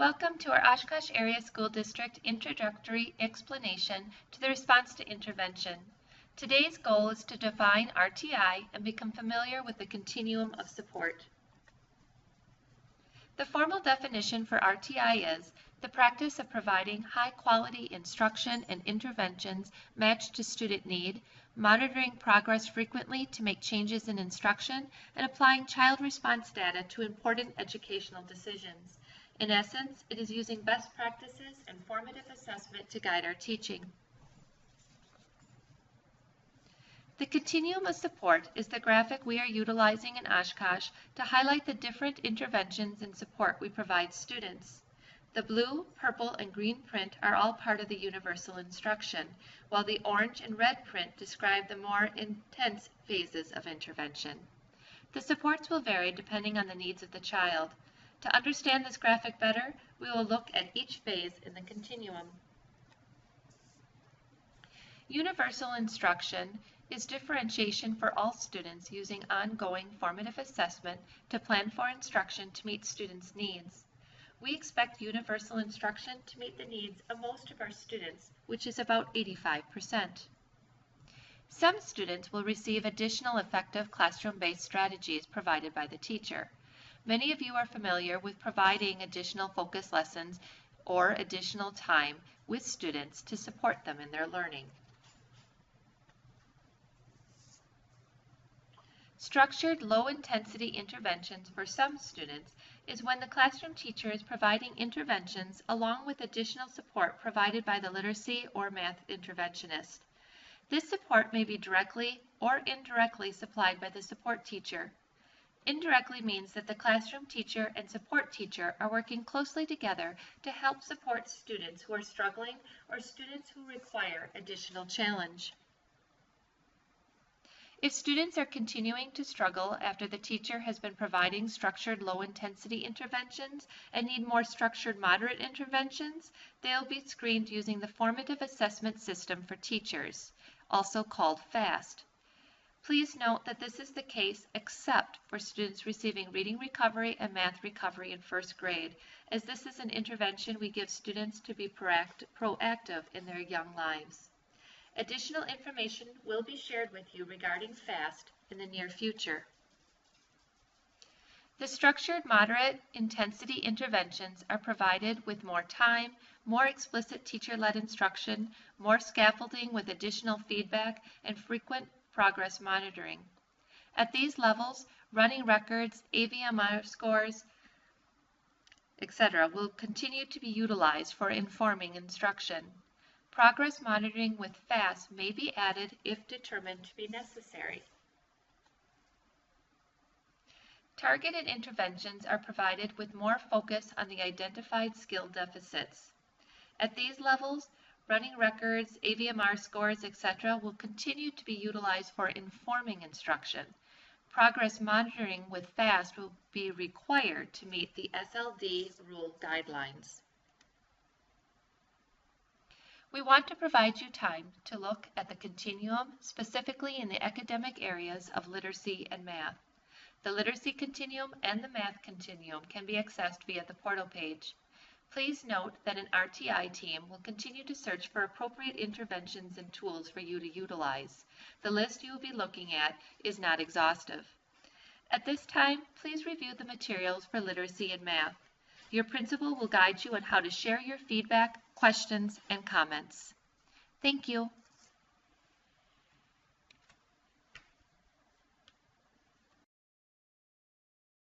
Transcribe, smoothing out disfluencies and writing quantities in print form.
Welcome to our Oshkosh Area School District introductory explanation to the response to intervention. Today's goal is to define RtI and become familiar with the continuum of support. The formal definition for RtI is the practice of providing high-quality instruction and interventions matched to student need, monitoring progress frequently to make changes in instruction, and applying child response data to important educational decisions. In essence, it is using best practices and formative assessment to guide our teaching. The continuum of support is the graphic we are utilizing in Oshkosh to highlight the different interventions and support we provide students. The blue, purple, and green print are all part of the universal instruction, while the orange and red print describe the more intense phases of intervention. The supports will vary depending on the needs of the child. To understand this graphic better, we will look at each phase in the continuum. Universal instruction is differentiation for all students using ongoing formative assessment to plan for instruction to meet students' needs. We expect universal instruction to meet the needs of most of our students, which is about 85%. Some students will receive additional effective classroom-based strategies provided by the teacher. Many of you are familiar with providing additional focus lessons or additional time with students to support them in their learning. Structured low-intensity interventions for some students is when the classroom teacher is providing interventions along with additional support provided by the literacy or math interventionist. This support may be directly or indirectly supplied by the support teacher. Indirectly means that the classroom teacher and support teacher are working closely together to help support students who are struggling or students who require additional challenge. If students are continuing to struggle after the teacher has been providing structured low-intensity interventions and need more structured moderate interventions, they'll be screened using the Formative Assessment System for Teachers, also called FAST. Please note that this is the case except for students receiving reading recovery and math recovery in first grade, as this is an intervention we give students to be proactive in their young lives. Additional information will be shared with you regarding FAST in the near future. The structured moderate intensity interventions are provided with more time, more explicit teacher-led instruction, more scaffolding with additional feedback, and frequent progress monitoring. At these levels, running records, AVMR scores, etc. will continue to be utilized for informing instruction. Progress monitoring with FAST may be added if determined to be necessary. Targeted interventions are provided with more focus on the identified skill deficits. At these levels, running records, AVMR scores, etc. will continue to be utilized for informing instruction. Progress monitoring with FAST will be required to meet the SLD rule guidelines. We want to provide you time to look at the continuum, specifically in the academic areas of literacy and math. The literacy continuum and the math continuum can be accessed via the portal page. Please note that an RtI team will continue to search for appropriate interventions and tools for you to utilize. The list you will be looking at is not exhaustive. At this time, please review the materials for literacy and math. Your principal will guide you on how to share your feedback, questions, and comments. Thank you.